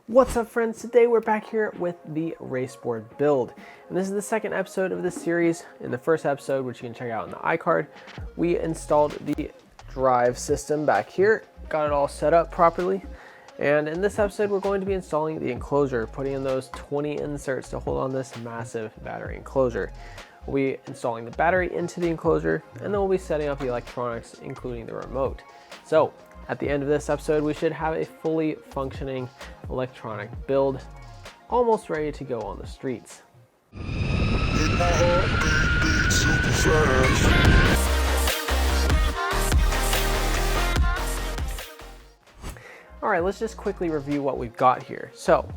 What's up, friends? Today we're back here with the Raceboard build, and this is the second episode of this series. In the first episode, which you can check out in the iCard, we installed the drive system back here, got it all set up properly, and in this episode we're going to be installing the enclosure, putting in those 20 inserts to hold on this massive battery enclosure. We'll be installing the battery into the enclosure, and then we'll be setting up the electronics, including the remote. So at the end of this episode, we should have a fully functioning electronic build, almost ready to go on the streets. All right, let's just quickly review what we've got here. So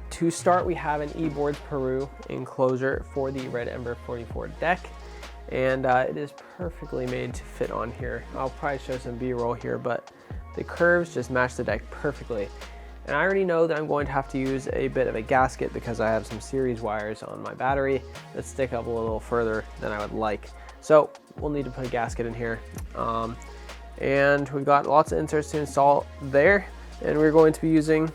to start, we have an eBoards Peru enclosure for the RedEmber 44 deck. And it is perfectly made to fit on here. I'll probably show some B-roll here, but the curves just match the deck perfectly. And I already know that I'm going to have to use a bit of a gasket because I have some series wires on my battery that stick up a little further than I would like. So we'll need to put a gasket in here. And we've got lots of inserts to install there. And we're going to be using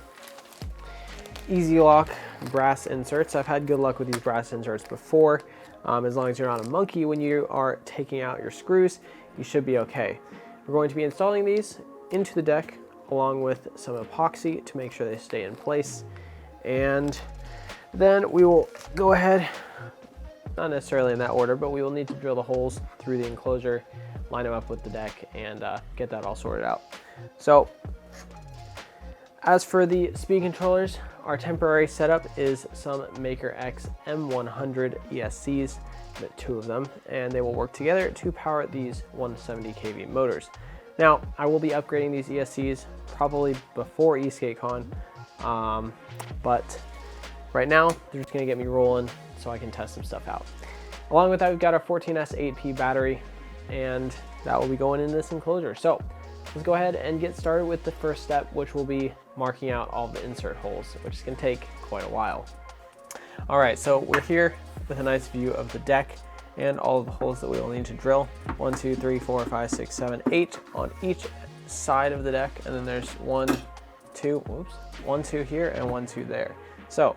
EZlok brass inserts. I've had good luck with these brass inserts before. As long as you're not a monkey when you are taking out your screws, you should be okay. We're going to be installing these into the deck along with some epoxy to make sure they stay in place. And then we will go ahead, not necessarily in that order, but we will need to drill the holes through the enclosure, line them up with the deck, and get that all sorted out. So as for the speed controllers, our temporary setup is some Maker X M100 ESCs, two of them, and they will work together to power these 170 kV motors. Now, I will be upgrading these ESCs probably before EskateCon, but right now they're just gonna get me rolling so I can test some stuff out. Along with that, we've got our 14S 8P battery, and that will be going in this enclosure. So let's go ahead and get started with the first step, which will be marking out all the insert holes, which is going to take quite a while. All right, so we're here with a nice view of the deck and all of the holes that we will need to drill. 1, 2, 3, 4, 5, 6, 7, 8 on each side of the deck, and then there's 1, 2 here and 1, 2 there. So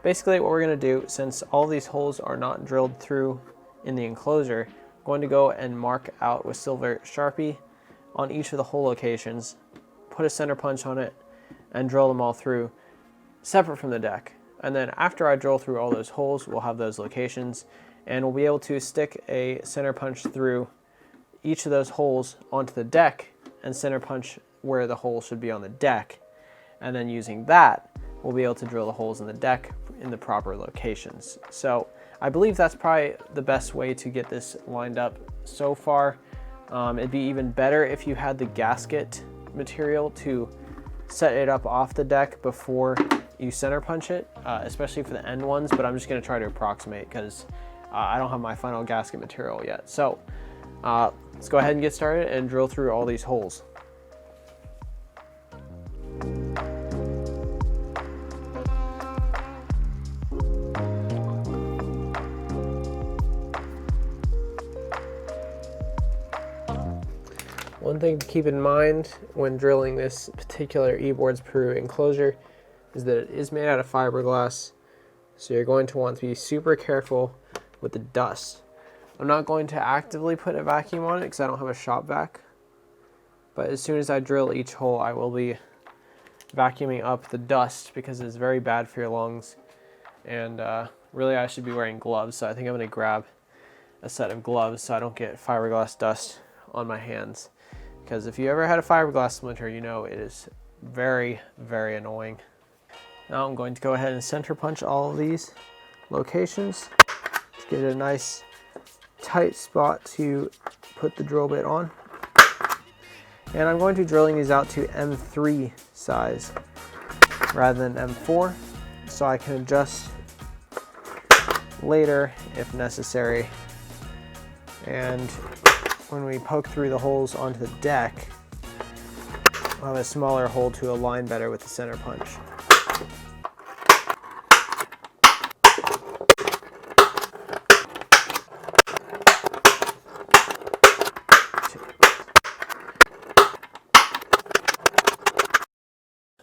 basically what we're going to do, since all these holes are not drilled through in the enclosure, I'm going to go and mark out with silver Sharpie on each of the hole locations, put a center punch on it, and drill them all through separate from the deck. And then after I drill through all those holes, we'll have those locations, and we'll be able to stick a center punch through each of those holes onto the deck and center punch where the hole should be on the deck. And then using that, we'll be able to drill the holes in the deck in the proper locations. So I believe that's probably the best way to get this lined up so far. It'd be even better if you had the gasket material to set it up off the deck before you center punch it, especially for the end ones, but I'm just going to try to approximate because I don't have my final gasket material yet. So let's go ahead and get started and drill through all these holes. One thing to keep in mind when drilling this particular eBoards Peru enclosure is that it is made out of fiberglass, so you're going to want to be super careful with the dust. I'm not going to actively put a vacuum on it because I don't have a shop vac, but as soon as I drill each hole, I will be vacuuming up the dust because it's very bad for your lungs, and really I should be wearing gloves, so I think I'm going to grab a set of gloves so I don't get fiberglass dust on my hands. Because if you ever had a fiberglass splinter, you know it is very, very annoying. Now I'm going to go ahead and center punch all of these locations to get a nice tight spot to put the drill bit on. And I'm going to be drilling these out to M3 size rather than M4, so I can adjust later if necessary. And when we poke through the holes onto the deck, we'll have a smaller hole to align better with the center punch.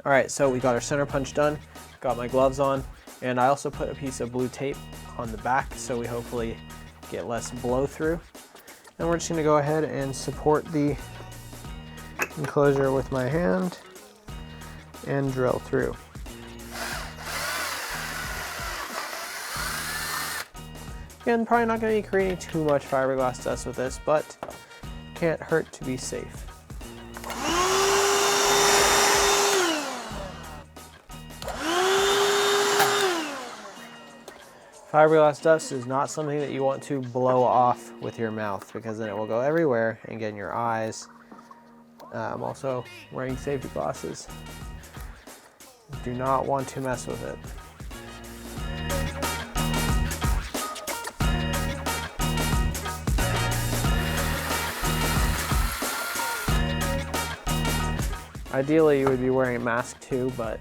All right, so we got our center punch done, got my gloves on, and I also put a piece of blue tape on the back so we hopefully get less blow through. And we're just gonna go ahead and support the enclosure with my hand and drill through. Again, probably not gonna be creating too much fiberglass dust with this, but can't hurt to be safe. Fiberglass dust is not something that you want to blow off with your mouth because then it will go everywhere and get in your eyes. I'm also wearing safety glasses. Do not want to mess with it. Ideally, you would be wearing a mask too, but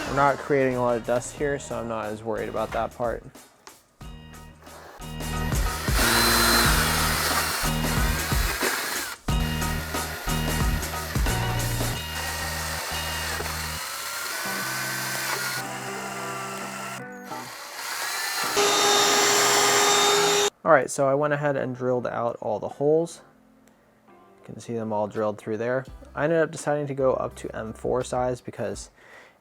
we're not creating a lot of dust here, so I'm not as worried about that part. All right, so I went ahead and drilled out all the holes. You can see them all drilled through there. I ended up deciding to go up to M4 size because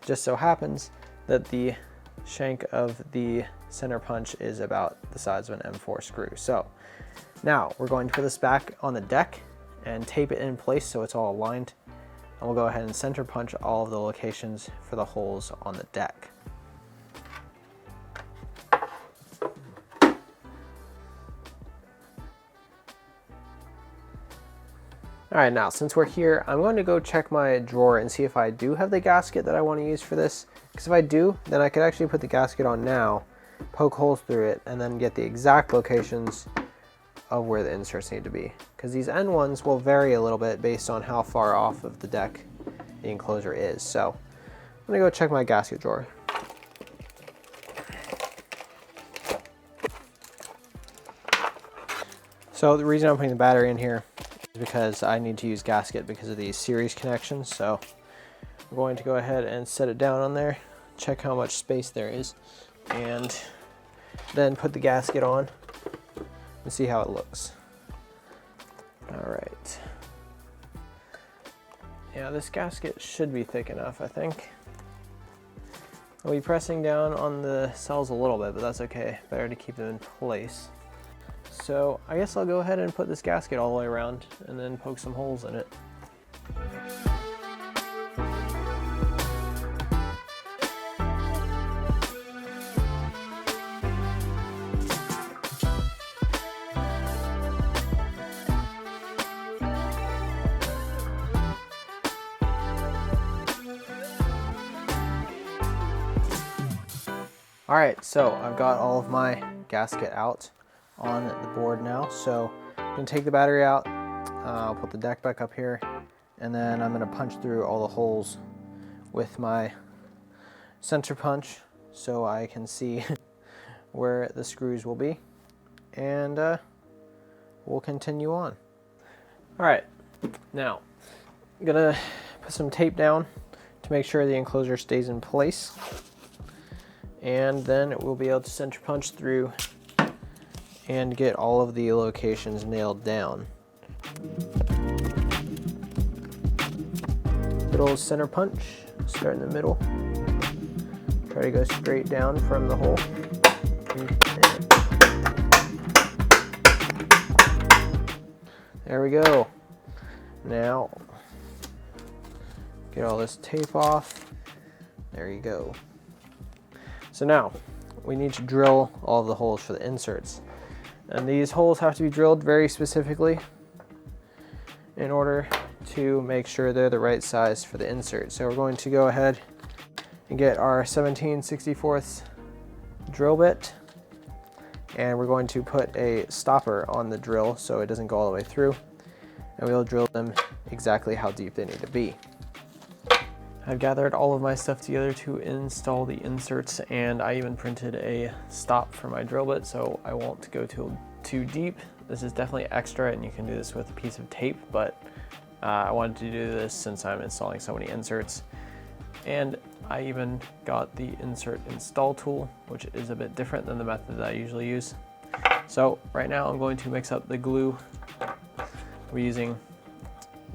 it just so happens that the shank of the center punch is about the size of an M4 screw. So now we're going to put this back on the deck and tape it in place so it's all aligned. And we'll go ahead and center punch all of the locations for the holes on the deck. All right, now since we're here, I'm going to go check my drawer and see if I do have the gasket that I want to use for this. Because if I do, then I could actually put the gasket on now, poke holes through it, and then get the exact locations of where the inserts need to be. Because these end ones will vary a little bit based on how far off of the deck the enclosure is. So I'm gonna go check my gasket drawer. So the reason I'm putting the battery in here because I need to use gasket because of these series connections. So I'm going to go ahead and set it down on there, check how much space there is, and then put the gasket on and see how it looks. All right. Yeah, this gasket should be thick enough, I think. I'll be pressing down on the cells a little bit, but that's okay. Better to keep them in place. So I guess I'll go ahead and put this gasket all the way around and then poke some holes in it. All right, so I've got all of my gasket out on the board now. So I'm gonna take the battery out, I'll put the deck back up here, and then I'm gonna punch through all the holes with my center punch so I can see where the screws will be, and we'll continue on. All right, now I'm gonna put some tape down to make sure the enclosure stays in place, and then we'll be able to center punch through and get all of the locations nailed down. Good old center punch, start in the middle. Try to go straight down from the hole. There we go. Now, get all this tape off. There you go. So now, we need to drill all of the holes for the inserts. And these holes have to be drilled very specifically in order to make sure they're the right size for the insert. So we're going to go ahead and get our 17/64 drill bit, and we're going to put a stopper on the drill so it doesn't go all the way through, and we'll drill them exactly how deep they need to be. I've gathered all of my stuff together to install the inserts, and I even printed a stop for my drill bit so I won't go too deep. This is definitely extra, and you can do this with a piece of tape, but I wanted to do this since I'm installing so many inserts. And I even got the insert install tool, which is a bit different than the method that I usually use. So right now I'm going to mix up the glue. We're using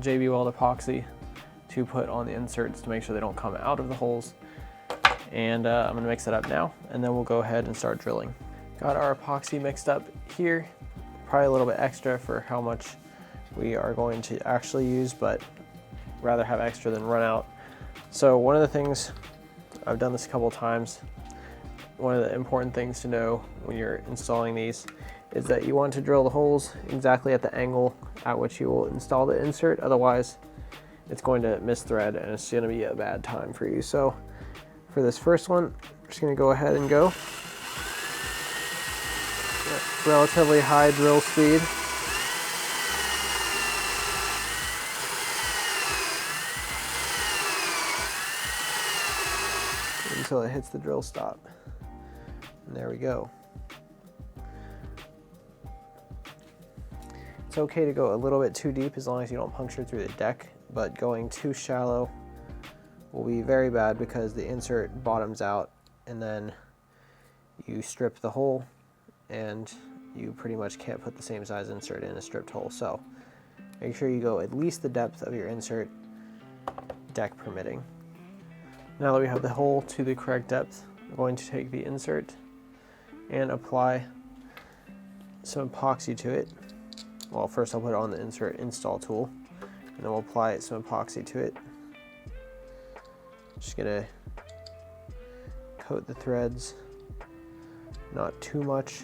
JB Weld epoxy to put on the inserts to make sure they don't come out of the holes. And I'm gonna mix it up now, and then we'll go ahead and start drilling. Got our epoxy mixed up here, probably a little bit extra for how much we are going to actually use, but rather have extra than run out. So one of the things, I've done this a couple of times, one of the important things to know when you're installing these is that you want to drill the holes exactly at the angle at which you will install the insert. Otherwise, it's going to misthread and it's going to be a bad time for you. So for this first one, I'm just going to go ahead and go at relatively high drill speed. Until it hits the drill stop. And there we go. It's okay to go a little bit too deep as long as you don't puncture through the deck, but going too shallow will be very bad because the insert bottoms out and then you strip the hole and you pretty much can't put the same size insert in a stripped hole. So make sure you go at least the depth of your insert, deck permitting. Now that we have the hole to the correct depth, I'm going to take the insert and apply some epoxy to it. Well, first I'll put it on the insert install tool, and then we'll apply some epoxy to it. Just gonna coat the threads, not too much,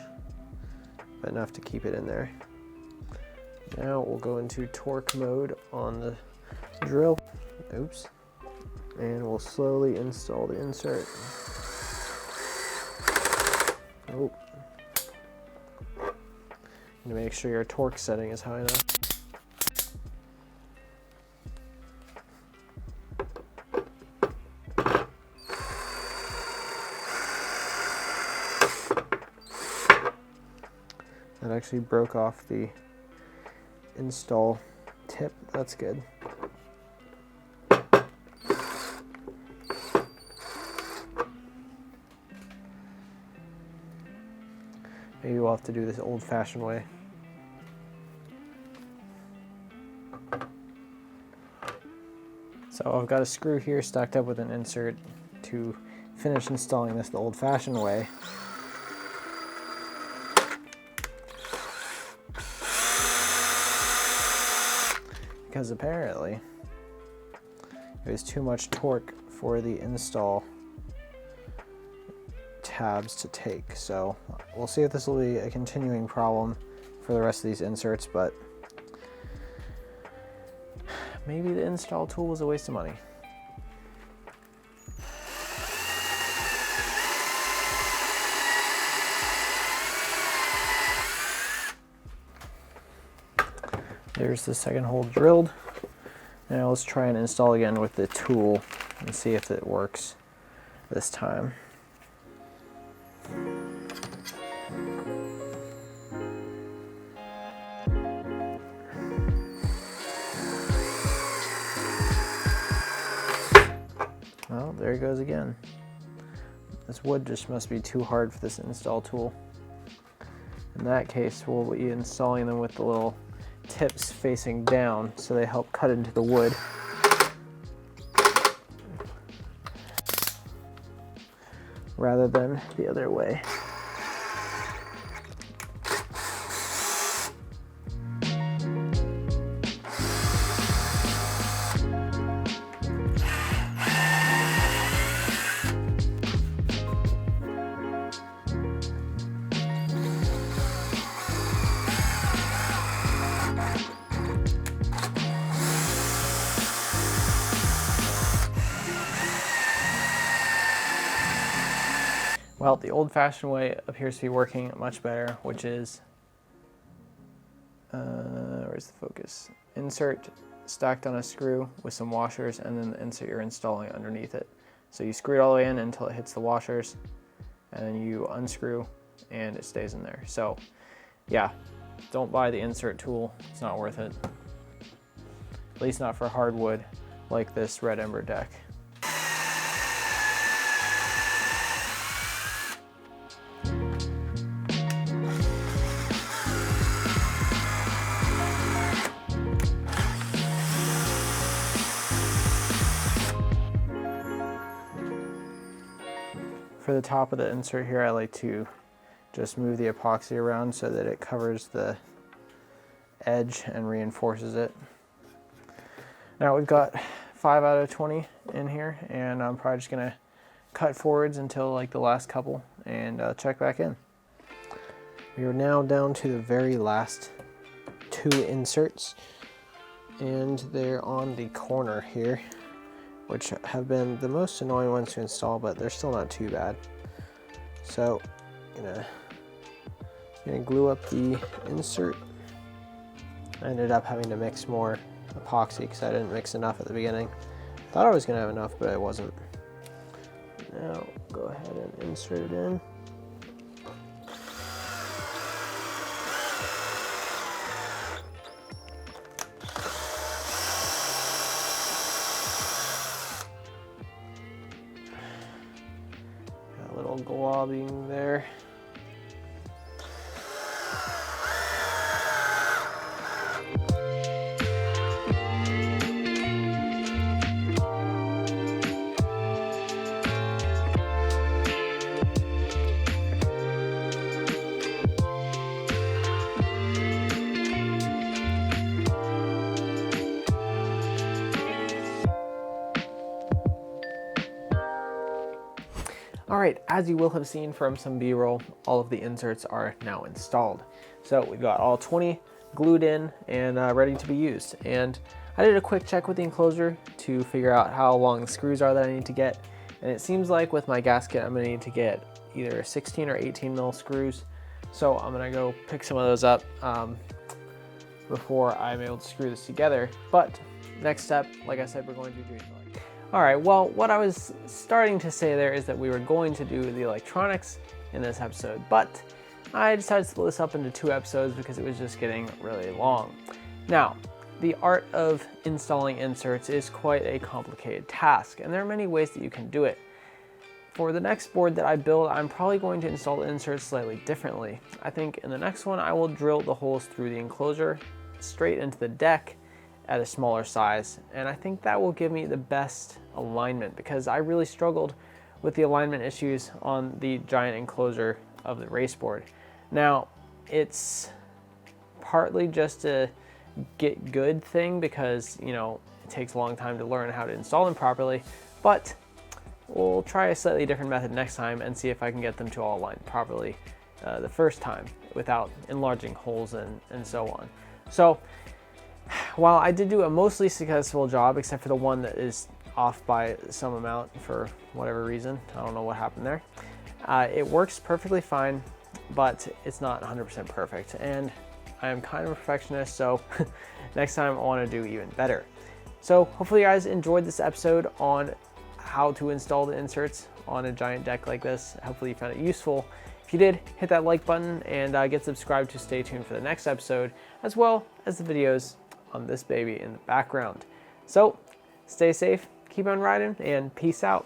but enough to keep it in there. Now we'll go into torque mode on the drill. Oops. And we'll slowly install the insert. Oh. To make sure your torque setting is high enough. That actually broke off the install tip. That's good. Maybe we'll have to do this old-fashioned way. So I've got a screw here stacked up with an insert to finish installing this the old-fashioned way. Because apparently there's too much torque for the install tabs to take. So we'll see if this will be a continuing problem for the rest of these inserts, but maybe the install tool was a waste of money. There's the second hole drilled. Now let's try and install again with the tool and see if it works this time. Well, there it goes again. This wood just must be too hard for this install tool. In that case, we'll be installing them with the little tips facing down so they help cut into the wood. Rather than the other way. Well, the old-fashioned way appears to be working much better, which is, where's the focus? Insert stacked on a screw with some washers, and then the insert you're installing underneath it. So you screw it all the way in until it hits the washers, and then you unscrew, and it stays in there. So, yeah, don't buy the insert tool. It's not worth it. at least not for hardwood like this RedEmber deck. For the top of the insert here, I like to just move the epoxy around so that it covers the edge and reinforces it. Now we've got 5 out of 20 in here, and I'm probably just gonna cut forwards until like the last couple and check back in. We are now down to the very last 2 inserts, and they're on the corner here, which have been the most annoying ones to install, but they're still not too bad. So I'm gonna glue up the insert. I ended up having to mix more epoxy because I didn't mix enough at the beginning. Thought I was gonna have enough, but I wasn't. Now go ahead and insert it in. Got a little globbing there. All right, as you will have seen from some B-roll, all of the inserts are now installed. So we've got all 20 glued in and ready to be used. And I did a quick check with the Enclosure to figure out how long the screws are that I need to get. And it seems like with my gasket, I'm gonna need to get either 16 or 18 mil screws. So I'm gonna go pick some of those up before I'm able to screw this together. But next step, like I said, we're going to be doing all right, well, what I was starting to say there is that we were going to do the electronics in this episode, but I decided to split this up into 2 episodes because it was just getting really long. Now, the art of installing inserts is quite a complicated task, and there are many ways that you can do it. For the next board that I build, I'm probably going to install the inserts slightly differently. I think in the next one, I will drill the holes through the Enclosure straight into the deck at a smaller size, and I think that will give me the best alignment because I really struggled with the alignment issues on the giant Enclosure of the Raceboard. Now, it's partly just a get good thing because, you know, it takes a long time to learn how to install them properly, but we'll try a slightly different method next time and see if I can get them to all align properly the first time without enlarging holes and so on. So while I did do a mostly successful job, except for the one that is off by some amount for whatever reason, I don't know what happened there, it works perfectly fine, but it's not 100% perfect. And I am kind of a perfectionist, so next time I want to do even better. So hopefully you guys enjoyed this episode on how to install the inserts on a giant deck like this. Hopefully you found it useful. If you did, hit that like button and get subscribed to stay tuned for the next episode, as well as the videos on this baby in the background. So stay safe, keep on riding, and peace out.